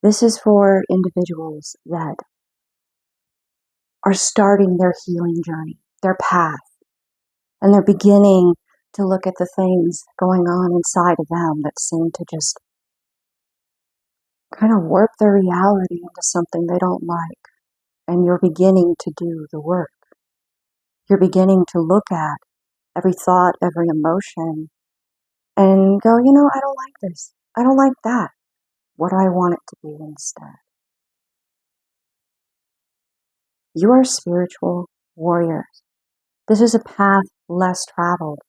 This is for individuals that are starting their healing journey, their path, and they're beginning to look at the things going on inside of them that seem to just kind of warp their reality into something they don't like. And you're beginning to do the work. You're beginning to look at every thought, every emotion, and go, I don't like this. I don't like that. What do I want it to be instead? You are spiritual warriors. This is a path less traveled.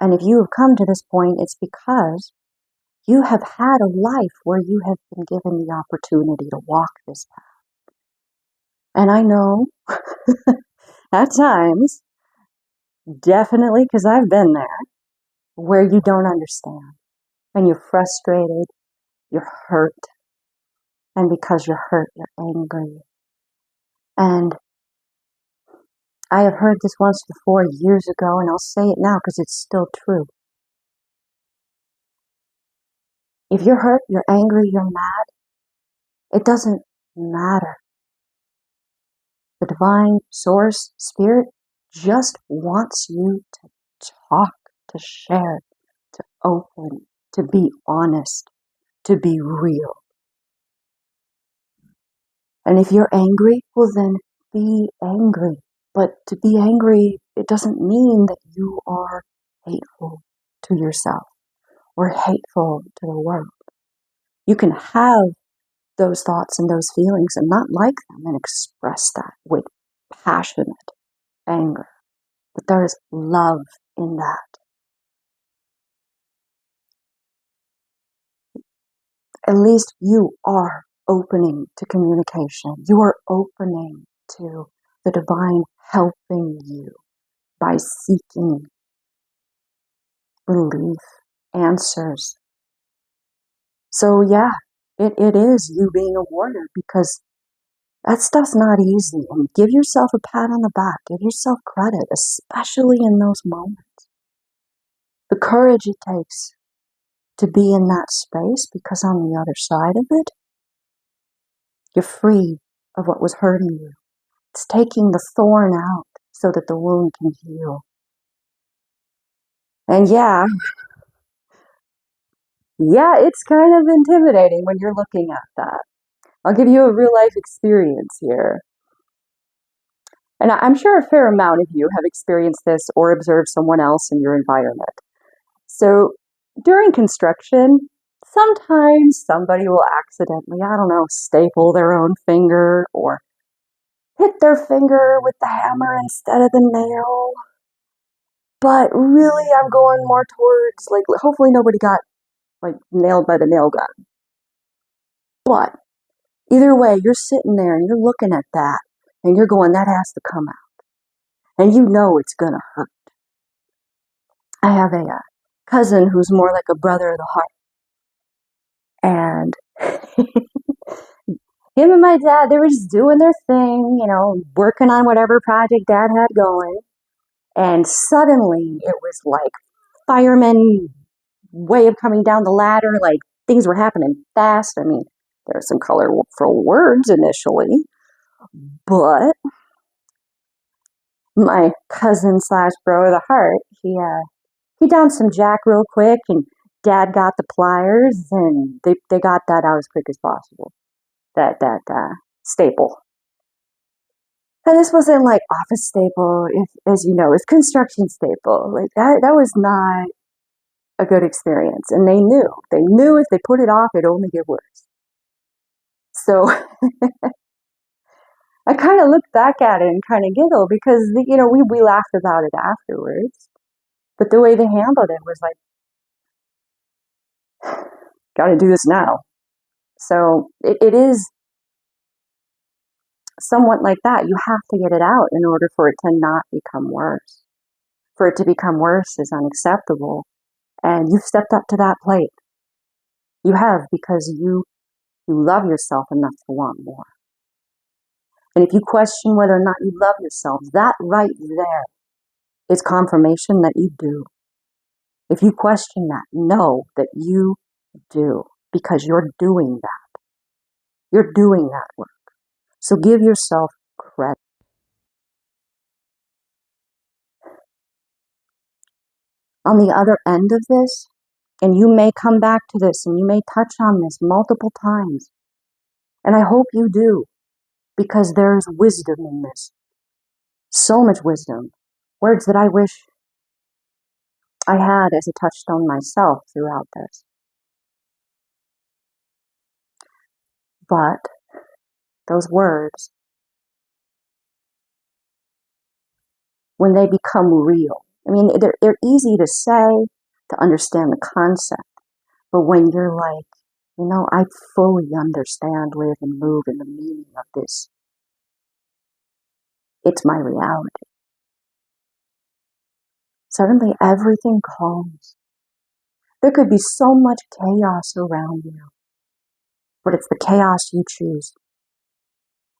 And if you have come to this point, it's because you have had a life where you have been given the opportunity to walk this path. And I know at times, definitely, because I've been there, where you don't understand. And you're frustrated, you're hurt. And because you're hurt, you're angry. And I have heard this once before years ago, and I'll say it now because it's still true. If you're hurt, you're angry, you're mad, it doesn't matter. The divine source, spirit, just wants you to talk, to share, to open, to be honest, to be real. And if you're angry, well then be angry. But to be angry, it doesn't mean that you are hateful to yourself or hateful to the world. You can have those thoughts and those feelings and not like them and express that with passionate anger. But there is love in that. At least you are opening to communication. You are opening to the divine helping you by seeking relief, answers. So yeah, it is you being a warrior, because that stuff's not easy. And give yourself a pat on the back. Give yourself credit, especially in those moments. The courage it takes to be in that space, because on the other side of it, you're free of what was hurting you. It's taking the thorn out so that the wound can heal. And yeah, it's kind of intimidating when you're looking at that. I'll give you a real life experience here. And I'm sure a fair amount of you have experienced this or observed someone else in your environment. So during construction, sometimes somebody will accidentally, staple their own finger or hit their finger with the hammer instead of the nail. But really, I'm going more towards, hopefully nobody got, nailed by the nail gun. But either way, you're sitting there and you're looking at that and you're going, that has to come out. And you know it's going to hurt. I have a cousin who's more like a brother of the heart. And him and my dad, they were just doing their thing, working on whatever project Dad had going. And suddenly it was like fireman way of coming down the ladder, like things were happening fast. I mean, there were some colorful words initially, but my cousin / bro of the heart, he done some jack real quick, and Dad got the pliers, and they got that out as quick as possible. That staple. And this wasn't like office staple, as you know, it's construction staple. Like that was not a good experience. And they knew if they put it off, it'd only get worse. So I kind of looked back at it and kind of giggled, because, we laughed about it afterwards. But the way they handled it was like, got to do this now. So it is somewhat like that. You have to get it out in order for it to not become worse. For it to become worse is unacceptable. And you've stepped up to that plate. You have, because you love yourself enough to want more. And if you question whether or not you love yourself, that right there is confirmation that you do. If you question that, know that you do, because you're doing that. You're doing that work. So give yourself credit. On the other end of this, and you may come back to this and you may touch on this multiple times, and I hope you do, because there's wisdom in this. So much wisdom. Words that I wish I had as a touchstone myself throughout this. But those words, when they become real, I mean, they're easy to say, to understand the concept, but when you're like, I fully understand, live, and move in the meaning of this, it's my reality. Suddenly everything calms. There could be so much chaos around you, but it's the chaos you choose.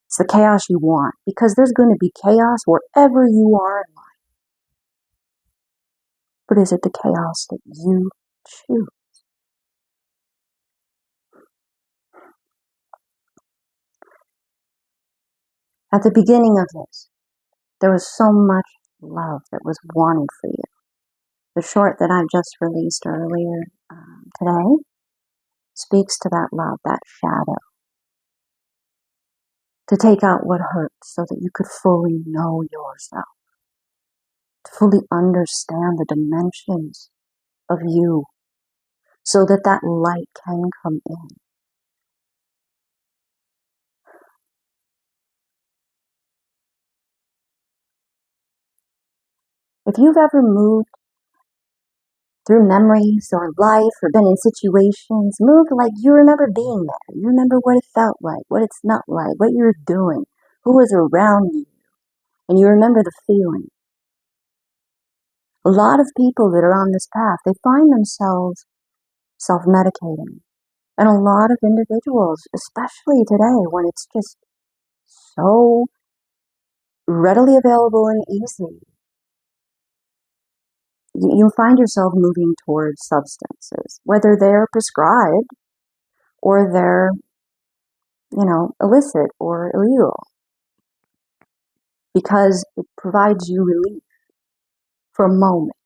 It's the chaos you want, because there's going to be chaos wherever you are in life. But is it the chaos that you choose? At the beginning of this, there was so much love that was wanted for you. The short that I just released earlier today speaks to that love, that shadow. To take out what hurts so that you could fully know yourself. To fully understand the dimensions of you so that that light can come in. If you've ever moved through memories or life or been in situations, moved like you remember being there. You remember what it felt like, what it's not like, what you were doing, who was around you, and you remember the feeling. A lot of people that are on this path, they find themselves self-medicating. And a lot of individuals, especially today when it's just so readily available and easy, you find yourself moving towards substances, whether they're prescribed or they're, illicit or illegal, because it provides you relief for a moment.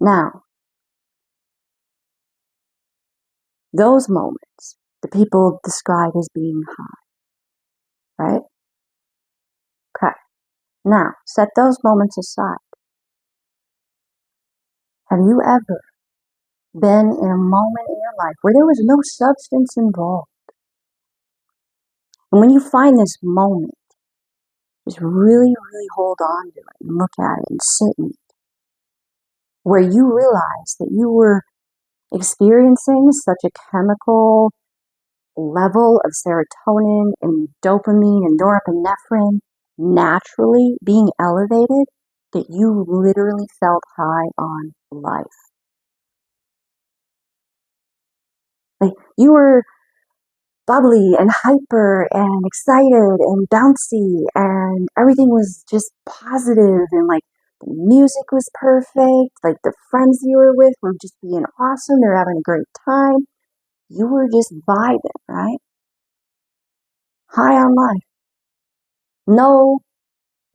Now, those moments, the people describe as being high, right? Okay. Now, set those moments aside. Have you ever been in a moment in your life where there was no substance involved? And when you find this moment, just really, really hold on to it and look at it and sit in it, where you realize that you were experiencing such a chemical level of serotonin and dopamine and norepinephrine naturally being elevated that you literally felt high on life. Like you were bubbly and hyper and excited and bouncy and everything was just positive and like the music was perfect, like the friends you were with were just being awesome, they're having a great time. You were just vibing, right? High on life. No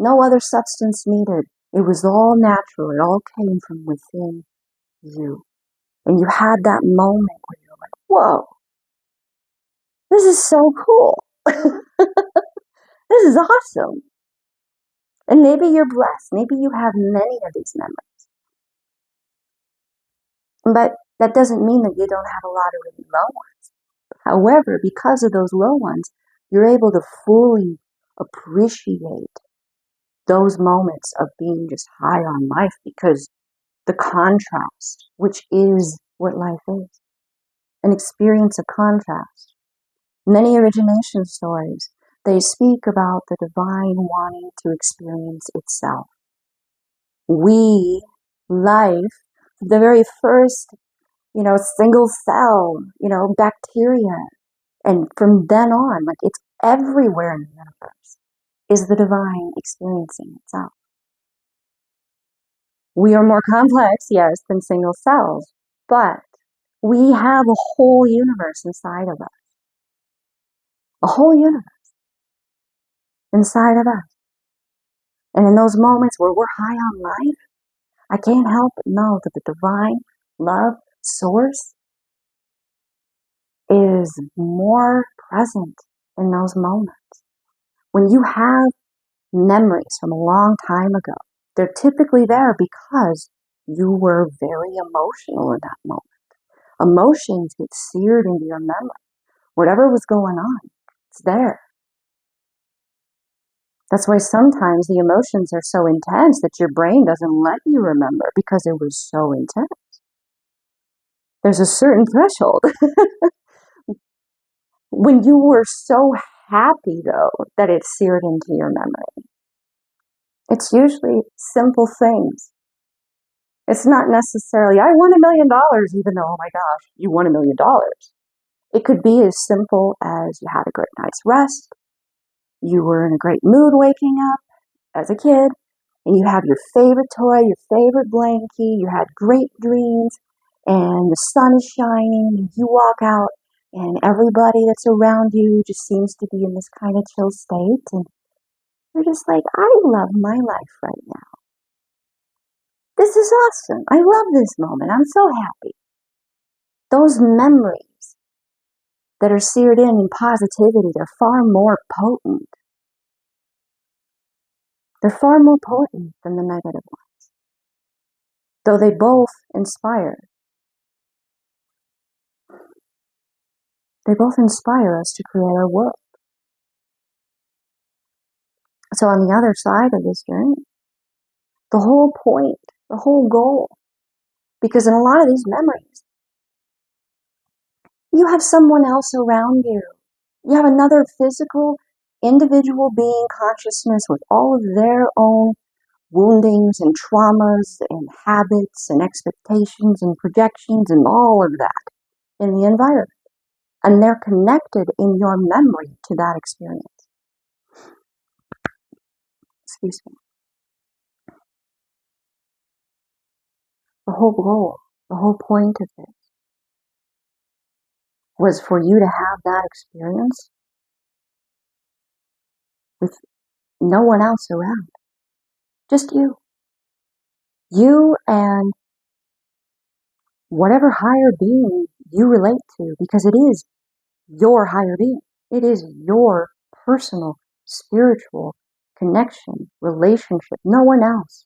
other substance needed. It was all natural. It all came from within you. And you had that moment where you're like, whoa, this is so cool. This is awesome. And maybe you're blessed. Maybe you have many of these memories. But that doesn't mean that you don't have a lot of really low ones. However, because of those low ones, you're able to fully appreciate those moments of being just high on life, because the contrast, which is what life is, an experience of contrast. Many origination stories, they speak about the divine wanting to experience itself. We, life, the very first, single cell, bacteria, and from then on, like it's everywhere in the universe, is the divine experiencing itself. We are more complex, yes, than single cells, but we have a whole universe inside of us. a whole universe inside of us. And in those moments where we're high on life, I can't help but know that the divine love source is more present in those moments. When you have memories from a long time ago, they're typically there because you were very emotional in that moment. Emotions get seared into your memory. Whatever was going on, it's there. That's why sometimes the emotions are so intense that your brain doesn't let you remember because it was so intense. There's a certain threshold. When you were so happy, though, that it's seared into your memory. It's usually simple things. It's not necessarily, I won $1 million, even though, oh my gosh, you won $1 million. It could be as simple as you had a great night's rest, you were in a great mood waking up as a kid, and you have your favorite toy, your favorite blankie, you had great dreams, and the sun is shining, and you walk out, and everybody that's around you just seems to be in this kind of chill state, and you're just like, I love my life right now. This is awesome. I love this moment. I'm so happy. Those memories that are seared in positivity, they're far more potent. They're far more potent than the negative ones. Though they both inspire. They both inspire us to create our world. So on the other side of this journey, the whole point, the whole goal, because in a lot of these memories, you have someone else around you. You have another physical, individual being consciousness with all of their own woundings and traumas and habits and expectations and projections and all of that in the environment. And they're connected in your memory to that experience. Excuse me. The whole goal, the whole point of this was for you to have that experience with no one else around. Just you. You and whatever higher being you relate to, because it is your higher being. It is your personal, spiritual connection, relationship. No one else.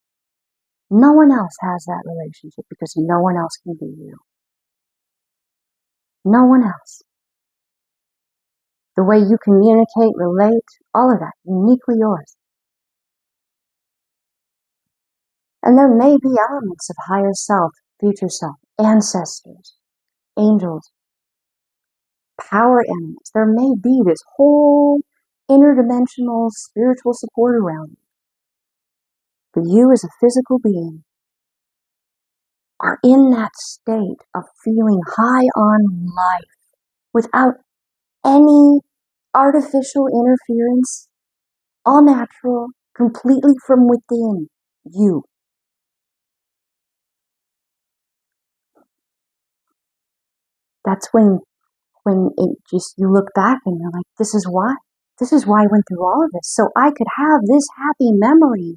No one else has that relationship because no one else can be you. No one else. The way you communicate, relate, all of that, uniquely yours. And there may be elements of higher self, future self, ancestors, angels, power elements. There may be this whole interdimensional spiritual support around you. But you as a physical being are in that state of feeling high on life without any artificial interference, all natural, completely from within you. That's when it just, you look back and you're like, this is why. This is why I went through all of this. So I could have this happy memory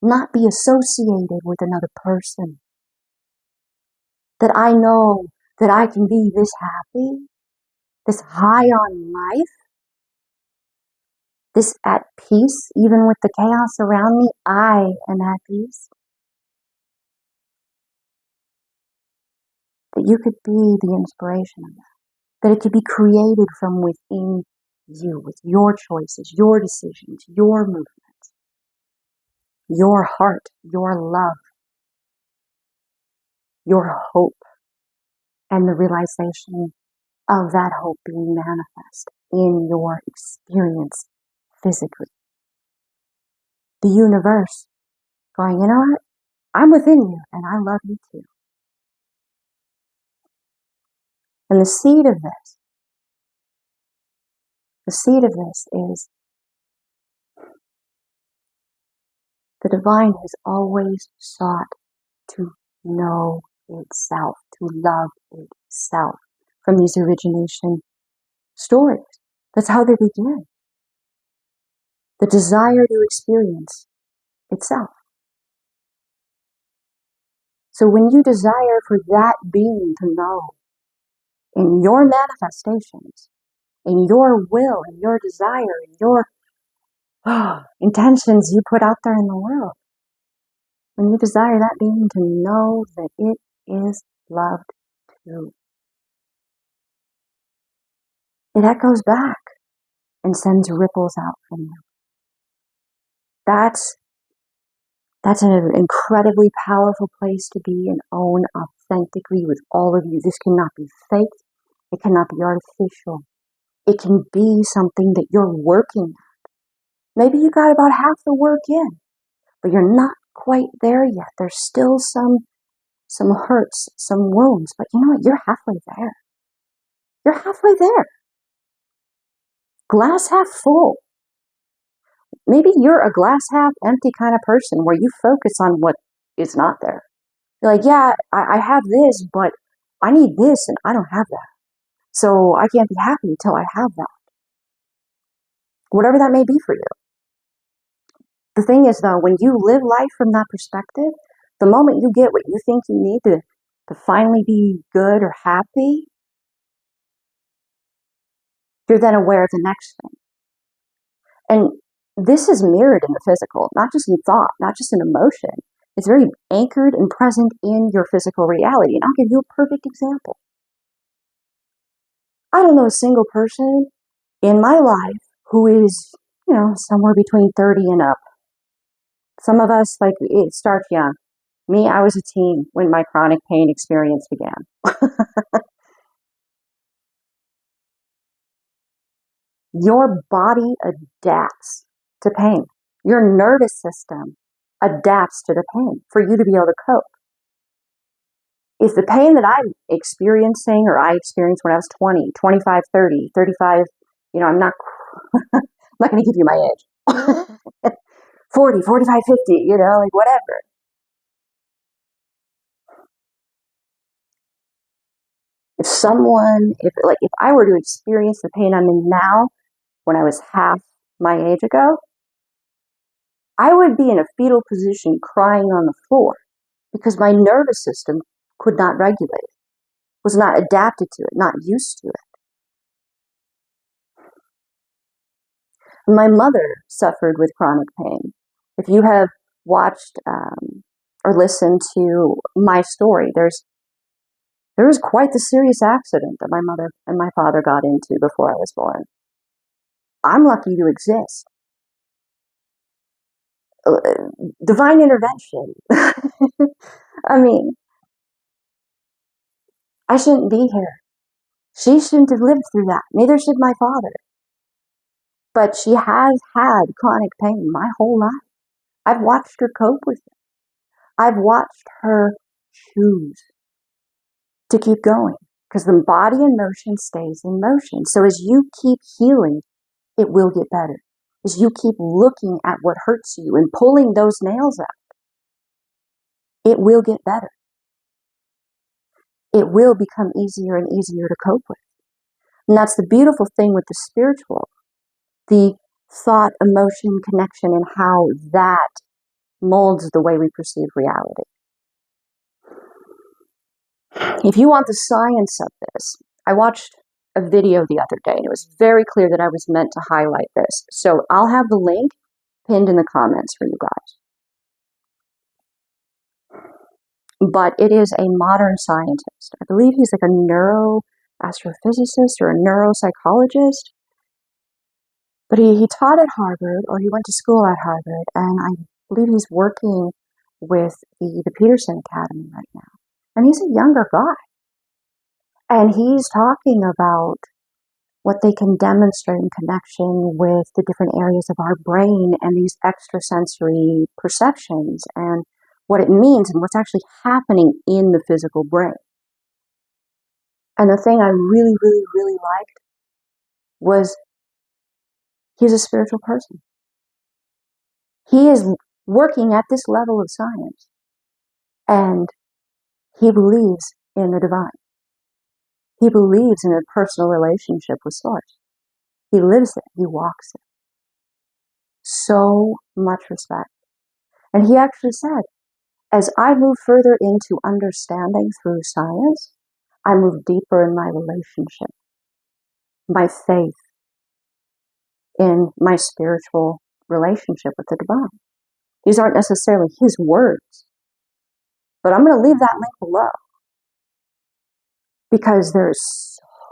not be associated with another person. That I know that I can be this happy, this high on life, this at peace, even with the chaos around me, I am at peace. That you could be the inspiration of that. That it could be created from within you, with your choices, your decisions, your movements, your heart, your love, your hope, and the realization of that hope being manifest in your experience physically. The universe going, you know what? I'm within you and I love you too. And the seed of this is the divine has always sought to know itself, to love itself from these origination stories. That's how they begin. The desire to experience itself. So when you desire for that being to know in your manifestations, in your will, in your desire, in your intentions you put out there in the world, when you desire that being to know that it is loved too, it echoes back and sends ripples out from you. That's an incredibly powerful place to be and own authentically with all of you. This cannot be faked. It cannot be artificial. It can be something that you're working at. Maybe you got about half the work in, but you're not quite there yet. There's still some hurts, some wounds, but you know what? You're halfway there. You're halfway there. Glass half full. Maybe you're a glass half empty kind of person where you focus on what is not there. You're like, yeah, I have this, but I need this and I don't have that. So I can't be happy until I have that. Whatever that may be for you. The thing is though, when you live life from that perspective, the moment you get what you think you need to finally be good or happy, you're then aware of the next thing. And this is mirrored in the physical, not just in thought, not just in emotion. It's very anchored and present in your physical reality. And I'll give you a perfect example. I don't know a single person in my life who is, somewhere between 30 and up. Some of us, it starts young. Me, I was a teen when my chronic pain experience began. Your body adapts to pain. Your nervous system adapts to the pain for you to be able to cope. If the pain that I'm experiencing or I experienced when I was 20, 25, 30, 35, I'm not I'm not going to give you my age. 40, 45, 50, whatever. If I were to experience the pain I'm in now when I was half my age ago, I would be in a fetal position crying on the floor because my nervous system could not regulate, was not adapted to it, not used to it. My mother suffered with chronic pain. If you have watched or listened to my story, there was quite the serious accident that my mother and my father got into before I was born. I'm lucky to exist. Divine intervention. I mean, I shouldn't be here. She shouldn't have lived through that. Neither should my father. But she has had chronic pain my whole life. I've watched her cope with it. I've watched her choose to keep going because the body in motion stays in motion. So as you keep healing, it will get better. As you keep looking at what hurts you and pulling those nails out, it will get better. It will become easier and easier to cope with. And that's the beautiful thing with the spiritual, the thought, emotion, connection, and how that molds the way we perceive reality. If you want the science of this, I watched a video the other day, and it was very clear that I was meant to highlight this. So I'll have the link pinned in the comments for you guys. But it is a modern scientist. I believe he's like a neuroastrophysicist or a neuropsychologist. But he taught at Harvard, or he went to school at Harvard, and I believe he's working with the Peterson Academy right now. And he's a younger guy. And he's talking about what they can demonstrate in connection with the different areas of our brain and these extrasensory perceptions and what it means and what's actually happening in the physical brain. And the thing I really, really, really liked was he's a spiritual person. He is working at this level of science, and he believes in the divine. He believes in a personal relationship with Source. He lives it. He walks it. So much respect. And he actually said, as I move further into understanding through science, I move deeper in my relationship, my faith in my spiritual relationship with the divine. These aren't necessarily his words, but I'm going to leave that link below because there's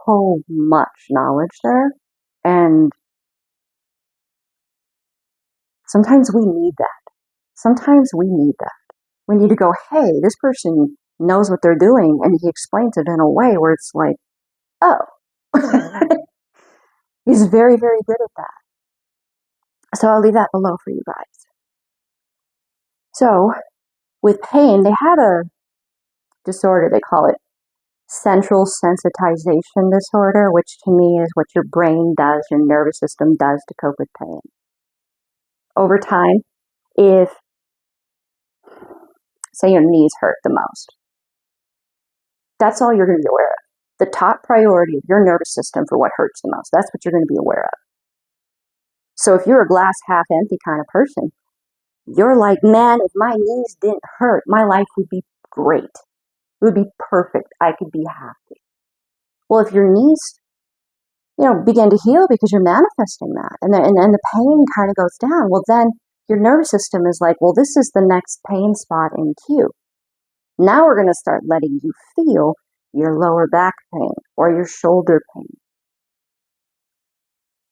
so much knowledge there, and sometimes we need that. Sometimes we need that. We need to go, hey, this person knows what they're doing, and he explains it in a way where it's like, oh. He's very, very good at that. So I'll leave that below for you guys. So with pain, they had a disorder, they call it central sensitization disorder, which to me is what your brain does, your nervous system does to cope with pain. Over time, if, say, your knees hurt the most, that's all you're going to be aware of. The top priority of your nervous system for what hurts the most, that's what you're going to be aware of. So if you're a glass half empty kind of person, you're like, man, if my knees didn't hurt, my life would be great. It would be perfect. I could be happy. Well, if your knees, begin to heal because you're manifesting that, and the pain kind of goes down, well, then your nervous system is like, well, this is the next pain spot in queue. Now we're going to start letting you feel your lower back pain or your shoulder pain.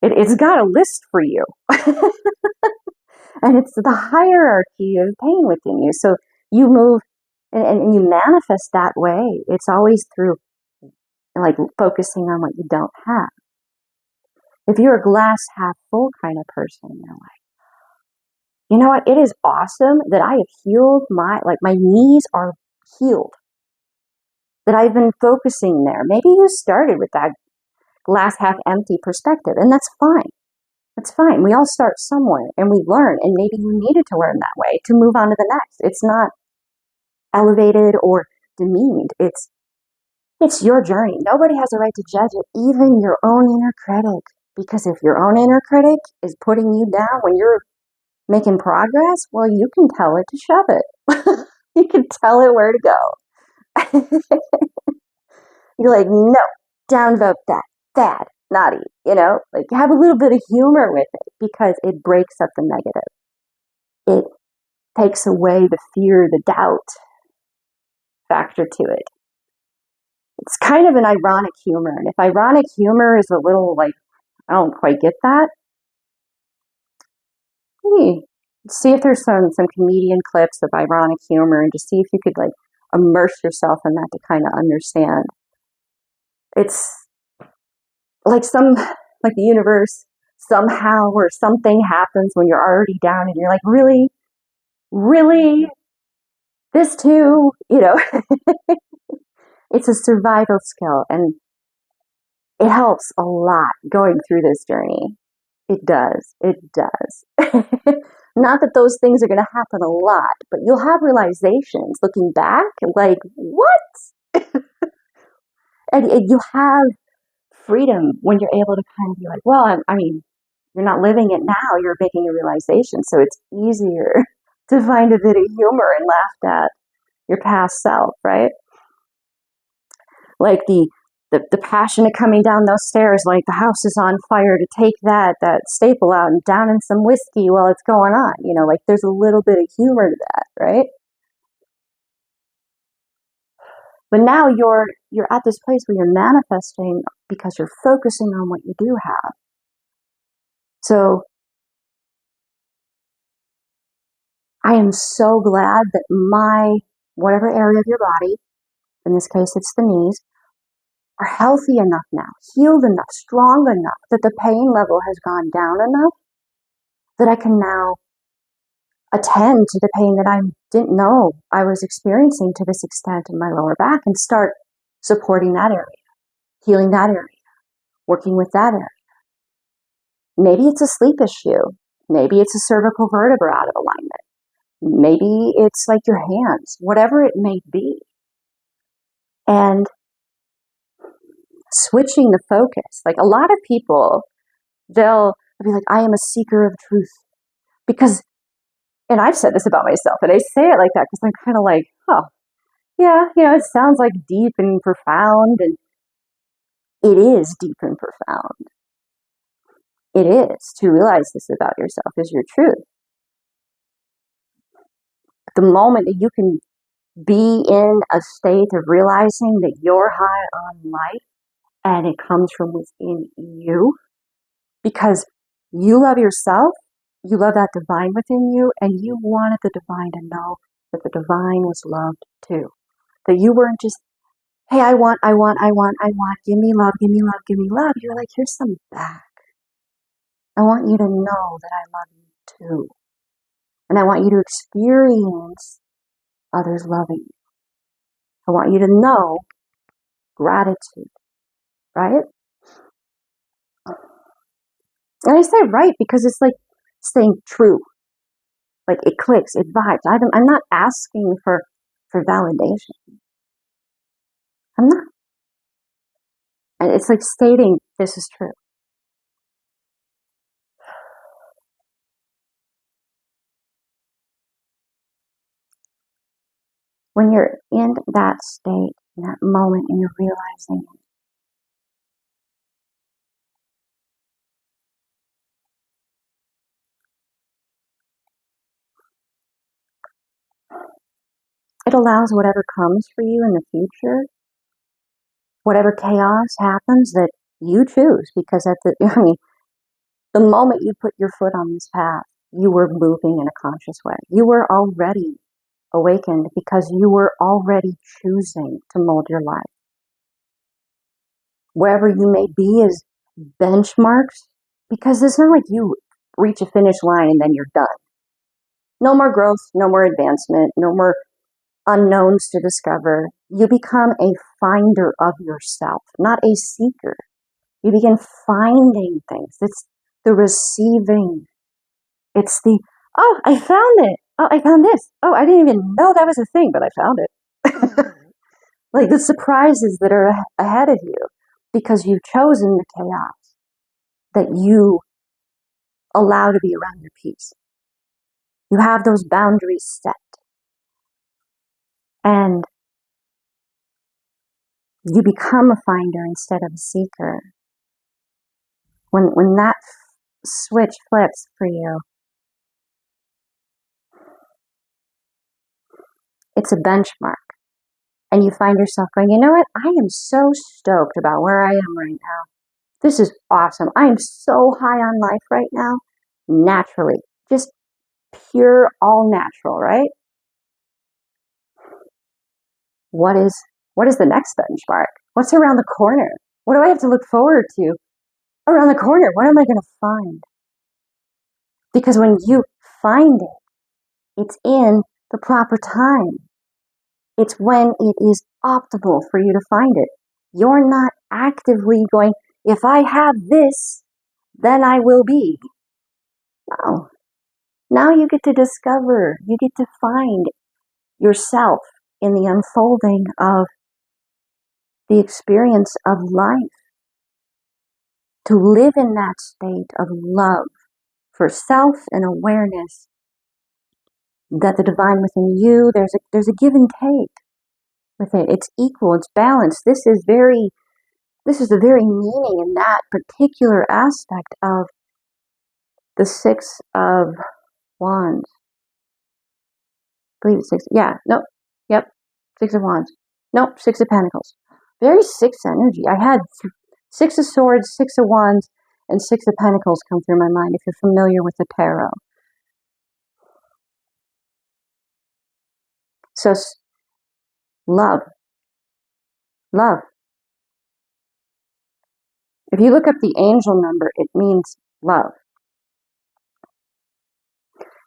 It's got a list for you. And it's the hierarchy of pain within you. So you move and you manifest that way. It's always through like focusing on what you don't have. If you're a glass half full kind of person, you're like, you know what? It is awesome that I have healed my knees are healed. That I've been focusing there. Maybe you started with that glass half empty perspective, and that's fine. That's fine. We all start somewhere and we learn, and maybe you needed to learn that way to move on to the next. It's not elevated or demeaned. It's your journey. Nobody has a right to judge it, even your own inner critic. Because if your own inner critic is putting you down when you're making progress, well, you can tell it to shove it. You can tell it where to go. You're like, no, downvote that. Bad, naughty, like have a little bit of humor with it because it breaks up the negative. It takes away the fear, the doubt factor to it. It's kind of an ironic humor. And if ironic humor is a little like, I don't quite get that, see if there's some comedian clips of ironic humor and just see if you could like immerse yourself in that to kind of understand. It's like the universe somehow or something happens when you're already down and you're like, really? Really? This too? It's a survival skill, and it helps a lot going through this journey. It does. It does. Not that those things are going to happen a lot, but you'll have realizations looking back like, what? and you have freedom when you're able to kind of be like, well, I mean, you're not living it now, you're making a realization, so it's easier to find a bit of humor and laugh at your past self, right? Like the passion of coming down those stairs, like the house is on fire, to take that staple out and down in some whiskey while it's going on, like there's a little bit of humor to that, right? But now you're at this place where you're manifesting because you're focusing on what you do have. So I am so glad that whatever area of your body, in this case it's the knees, are healthy enough now, healed enough, strong enough, that the pain level has gone down enough that I can now attend to the pain that I didn't know I was experiencing to this extent in my lower back and start supporting that area, healing that area, working with that area. Maybe it's a sleep issue. Maybe it's a cervical vertebra out of alignment. Maybe it's like your hands, whatever it may be. And switching the focus. Like a lot of people They'll be like, I am a seeker of truth. Because, and I've said this about myself, and I say it like that because I'm kind of like, oh, yeah, it sounds like deep and profound, and it is deep and profound. It is to realize this about yourself is your truth. The moment that you can be in a state of realizing that you're high on life and it comes from within you, because you love yourself, you love that divine within you, and you wanted the divine to know that the divine was loved too. That you weren't just, hey, I want, give me love, give me love, give me love. You're like, here's some back. I want you to know that I love you too. And I want you to experience others loving you. I want you to know gratitude, right? And I say right because it's like staying true. Like it clicks, it vibes. I'm not asking for validation. I'm not. And it's like stating this is true. When you're in that state, in that moment, and you're realizing it allows whatever comes for you in the future, whatever chaos happens, that you choose. Because the moment you put your foot on this path, you were moving in a conscious way. You were already awakened because you were already choosing to mold your life. Wherever you may be is benchmarks, because it's not like you reach a finish line and then you're done. No more growth, no more advancement, no more unknowns to discover. You become a finder of yourself, not a seeker. You begin finding things. It's the receiving. It's the, oh, I found it. Oh, I found this. Oh, I didn't even know that was a thing, but I found it. Like the surprises that are ahead of you because you've chosen the chaos that you allow to be around your peace. You have those boundaries set. And you become a finder instead of a seeker. When that switch flips for you, it's a benchmark. And you find yourself going, you know what? I am so stoked about where I am right now. This is awesome. I am so high on life right now. Naturally. Just pure, all natural, right? What is the next benchmark? What's around the corner? What do I have to look forward to around the corner? What am I going to find? Because when you find it, it's in the proper time. It's when it is optimal for you to find it. You're not actively going, if I have this, then I will be. No. Now you get to discover, you get to find yourself in the unfolding of the experience of life. To live in that state of love for self and awareness that the divine within you, there's a give and take with it. It's equal, it's balanced. This is the very meaning in that particular aspect of the Six of Wands. I believe it's six. Yeah, nope. Yep. Six of Wands. Nope. Six of Pentacles. Very six energy. I had Six of Swords, Six of Wands, and Six of Pentacles come through my mind if you're familiar with the tarot. So, love. Love. If you look up the angel number, it means love.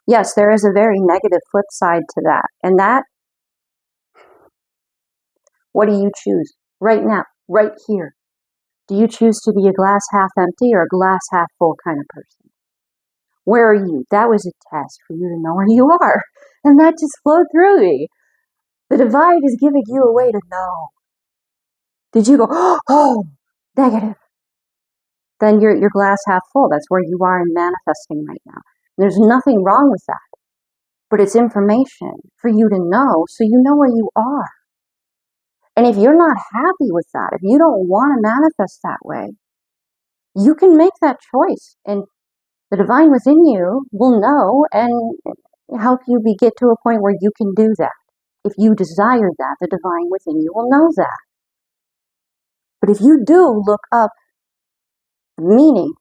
Yes, there is a very negative flip side to that. And that, what do you choose right now, right here? Do you choose to be a glass half empty or a glass half full kind of person? Where are you? That was a test for you to know where you are. And that just flowed through me. The divine is giving you a way to know. Did you go, oh, negative? then you're glass half full. That's where you are in manifesting right now. There's nothing wrong with that. But it's information for you to know so you know where you are. And if you're not happy with that, if you don't want to manifest that way, you can make that choice. And the divine within you will know and help you get to a point where you can do that. If you desire that, the divine within you will know that. But if you do look up the meaning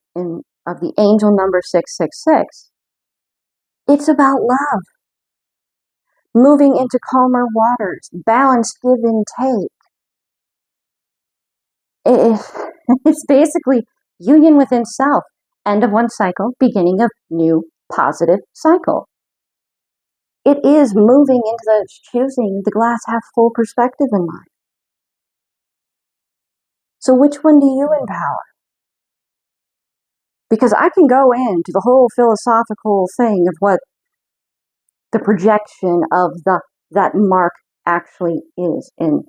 of the angel number 666, it's about love. Moving into calmer waters, balanced give and take. It's basically union within self, end of one cycle, beginning of new positive cycle. It is moving into choosing the glass half full perspective in life. So which one do you empower? Because I can go into the whole philosophical thing of what the projection of that mark actually is in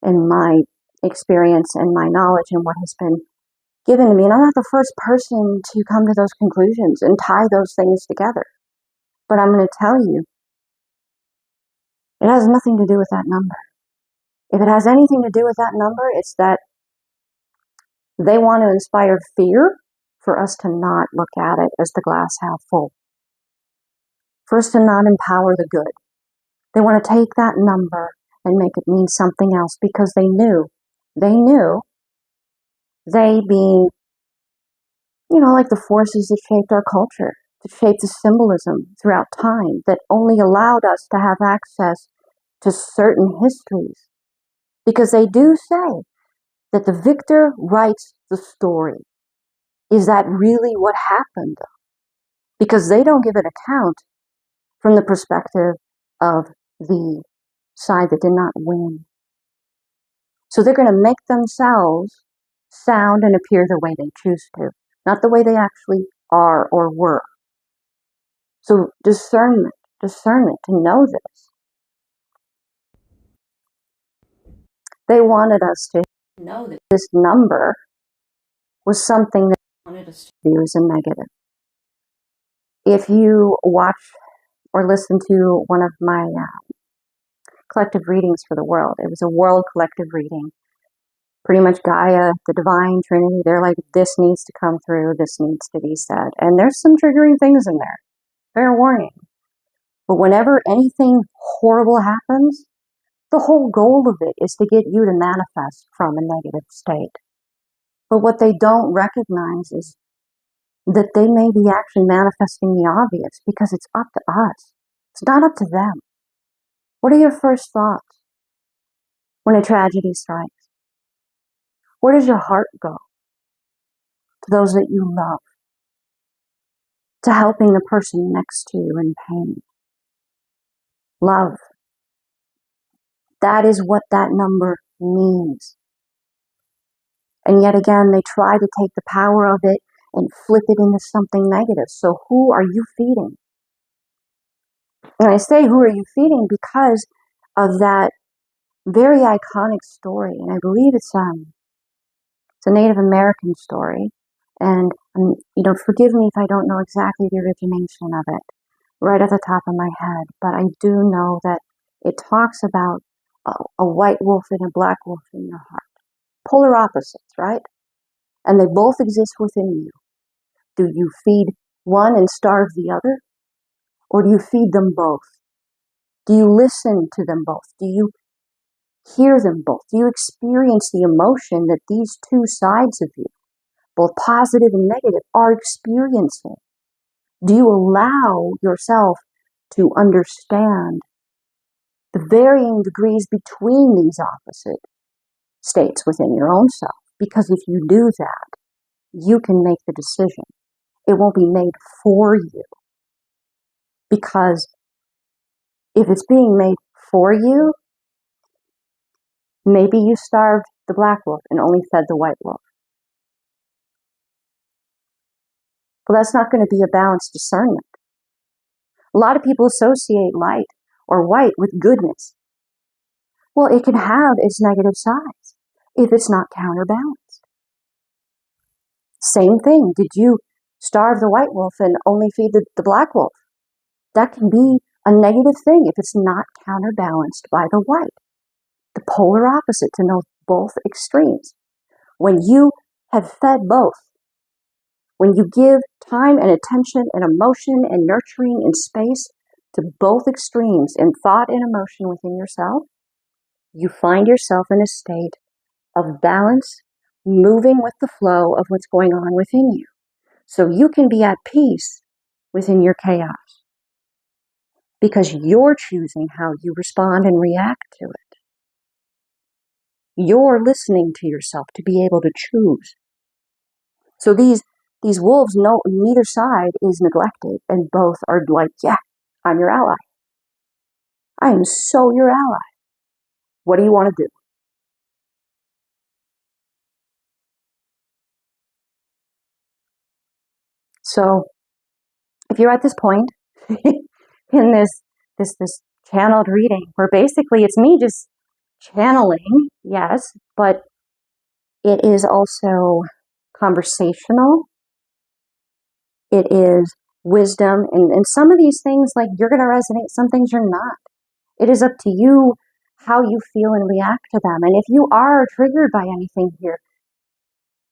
my experience and my knowledge and what has been given to me. And I'm not the first person to come to those conclusions and tie those things together. But I'm going to tell you, it has nothing to do with that number. If it has anything to do with that number, it's that they want to inspire fear for us to not look at it as the glass half full. For us to not empower the good. They want to take that number and make it mean something else because they knew, they being, like the forces that shaped our culture, that shaped the symbolism throughout time, that only allowed us to have access to certain histories. Because they do say that the victor writes the story. Is that really what happened? Because they don't give an account from the perspective of the side that did not win. So they're going to make themselves sound and appear the way they choose to, not the way they actually are or were. So discernment to know this. They wanted us to know that this number was something that they wanted us to view as a negative. If you watch or listen to one of my collective readings for the world, it was a world collective reading. Pretty much Gaia, the divine Trinity, they're like, this needs to come through, this needs to be said. And there's some triggering things in there. Fair warning. But whenever anything horrible happens, the whole goal of it is to get you to manifest from a negative state. But what they don't recognize is that they may be actually manifesting the obvious because it's up to us. It's not up to them. What are your first thoughts when a tragedy strikes? Where does your heart go? To those that you love. To helping the person next to you in pain. Love. That is what that number means. And yet again, they try to take the power of it and flip it into something negative. So who are you feeding? And I say, who are you feeding? Because of that very iconic story. And I believe it's a Native American story. And, forgive me if I don't know exactly the origination of it right at the top of my head. But I do know that it talks about a white wolf and a black wolf in your heart. Polar opposites, right? And they both exist within you. Do you feed one and starve the other? Or do you feed them both? Do you listen to them both? Do you hear them both? Do you experience the emotion that these two sides of you, both positive and negative, are experiencing? Do you allow yourself to understand the varying degrees between these opposite states within your own self? Because if you do that, you can make the decision. It won't be made for you. Because if it's being made for you, maybe you starved the black wolf and only fed the white wolf. Well, that's not going to be a balanced discernment. A lot of people associate light or white with goodness. Well, it can have its negative sides if it's not counterbalanced. Same thing. Did you starve the white wolf and only feed the black wolf? That can be a negative thing if it's not counterbalanced by the white. The polar opposite to know both extremes. When you have fed both, when you give time and attention and emotion and nurturing and space to both extremes in thought and emotion within yourself, you find yourself in a state of balance, moving with the flow of what's going on within you. So you can be at peace within your chaos because you're choosing how you respond and react to it. You're listening to yourself to be able to choose. So these wolves, neither side is neglected, and both are like, yeah, I'm your ally. I am so your ally. What do you want to do? So if you're at this point in this channeled reading where basically it's me just channeling, yes, but it is also conversational. It is wisdom. And some of these things, like, you're going to resonate. Some things you're not. It is up to you how you feel and react to them. And if you are triggered by anything here,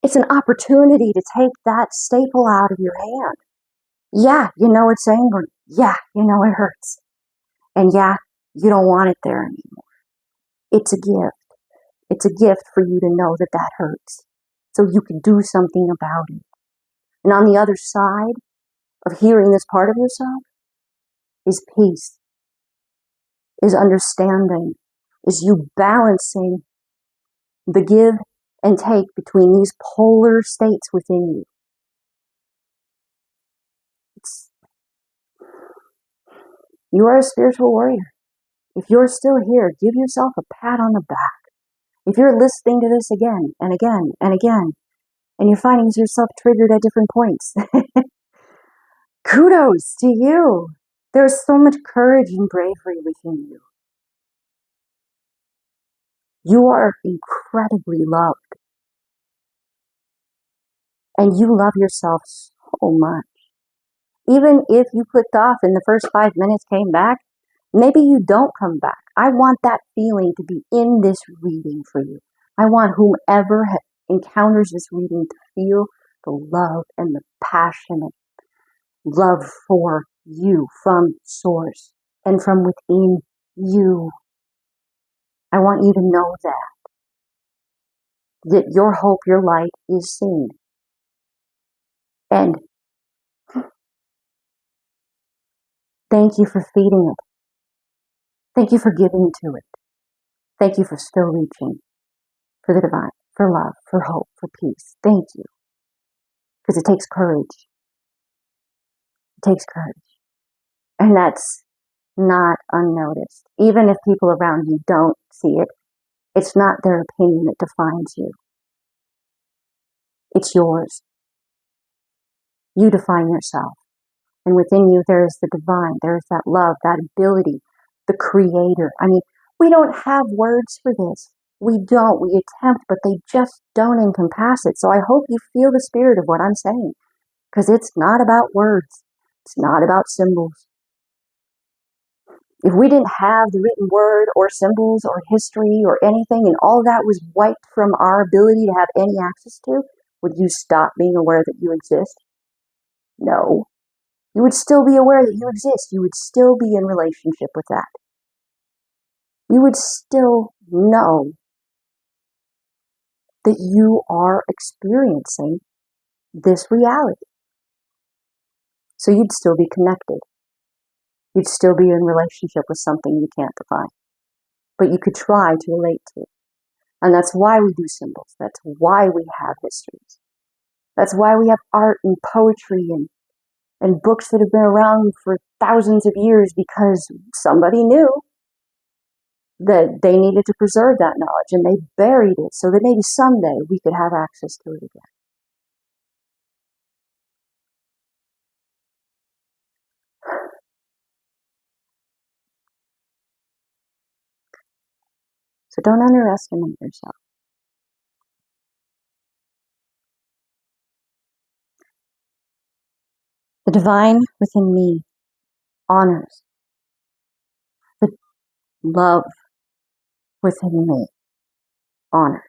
it's an opportunity to take that staple out of your hand. Yeah, you know it's angry. Yeah, you know it hurts. And yeah, you don't want it there anymore. It's a gift. It's a gift for you to know that that hurts, so you can do something about it. And on the other side of hearing this part of yourself is peace, is understanding, is you balancing the give and take between these polar states within you. You are a spiritual warrior. If you're still here, give yourself a pat on the back. If you're listening to this again and again and again, and you're finding yourself triggered at different points, kudos to you. There's so much courage and bravery within you. You are incredibly loved. And you love yourself so much. Even if you clicked off in the first 5 minutes, came back, maybe you don't come back. I want that feeling to be in this reading for you. I want whomever encounters this reading to feel the love and the passionate love for you from source and from within you. I want you to know that your hope, your light is seen. And thank you for feeding it. Thank you for giving to it. Thank you for still reaching for the divine, for love, for hope, for peace. Thank you. Because it takes courage. It takes courage. And that's not unnoticed. Even if people around you don't see it, it's not their opinion that defines you. It's yours. You define yourself. And within you, there is the divine. There is that love, that ability, the creator. I mean, we don't have words for this. We don't. We attempt, but they just don't encompass it. So I hope you feel the spirit of what I'm saying. Because it's not about words. It's not about symbols. If we didn't have the written word or symbols or history or anything, and all that was wiped from our ability to have any access to, would you stop being aware that you exist? No. You would still be aware that you exist. You would still be in relationship with that. You would still know that you are experiencing this reality. So you'd still be connected. You'd still be in relationship with something you can't define. But you could try to relate to. And that's why we do symbols. That's why we have histories. That's why we have art and poetry and books that have been around for thousands of years, because somebody knew that they needed to preserve that knowledge, and they buried it so that maybe someday we could have access to it again. So don't underestimate yourself. The divine within me honors the love within me, honors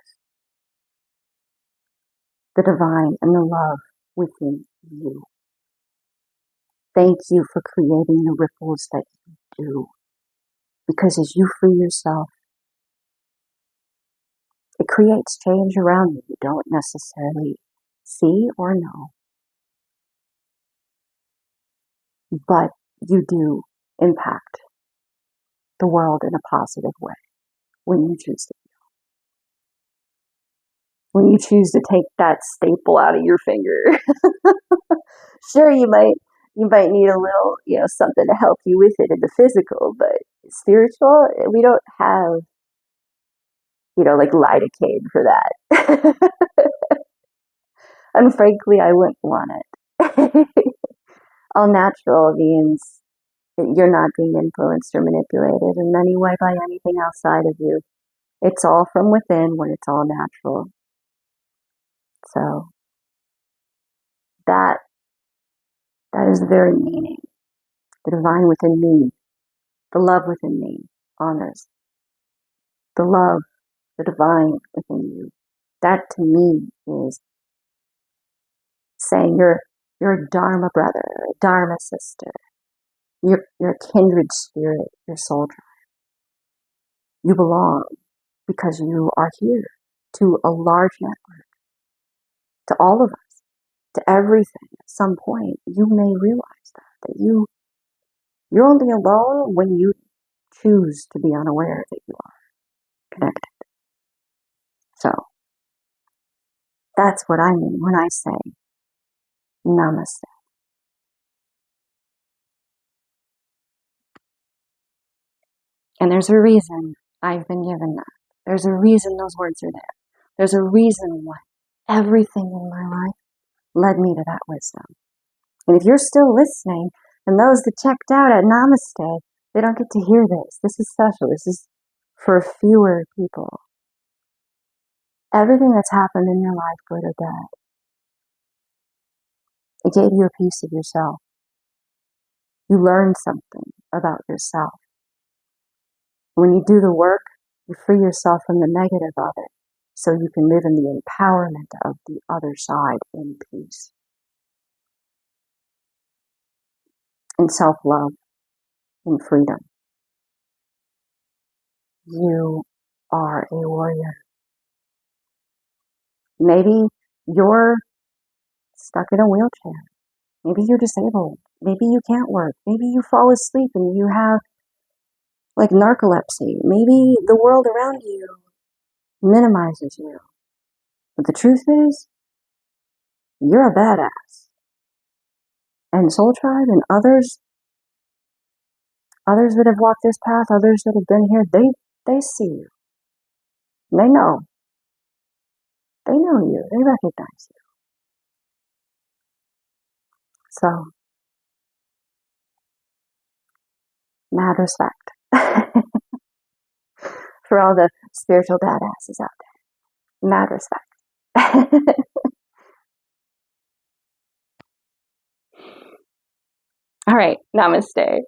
the divine and the love within you. Thank you for creating the ripples that you do. Because as you free yourself, it creates change around you don't necessarily see or know. But you do impact the world in a positive way when you choose to. When you choose to take that staple out of your finger. Sure, you might need a little, something to help you with it in the physical, but spiritual, we don't have, like lidocaine for that. And frankly, I wouldn't want it. All natural means that you're not being influenced or manipulated in any way by anything outside of you. It's all from within when it's all natural. So that is the very meaning. The divine within me, the love within me, honors the love, the divine within you. That to me is saying you're a Dharma brother, a Dharma sister. You're a kindred spirit, your soul tribe. You belong because you are here to a large network, to all of us, to everything. At some point, you may realize that you're only alone when you choose to be unaware that you are connected. So that's what I mean when I say namaste. And there's a reason I've been given that. There's a reason those words are there. There's a reason why everything in my life led me to that wisdom. And if you're still listening, and those that checked out at Namaste, they don't get to hear this. This is special. This is for fewer people. Everything that's happened in your life, good or bad, it gave you a piece of yourself. You learned something about yourself. When you do the work, you free yourself from the negative of it, so you can live in the empowerment of the other side in peace. In self-love, in freedom. You are a warrior. Maybe you're stuck in a wheelchair. Maybe you're disabled. Maybe you can't work. Maybe you fall asleep and you have like narcolepsy. Maybe the world around you minimizes you. But the truth is, you're a badass. And Soul Tribe and others that have walked this path, others that have been here, they see you. They know. They know you. They recognize you. So, mad respect for all the spiritual badasses out there. Mad respect. All right, namaste.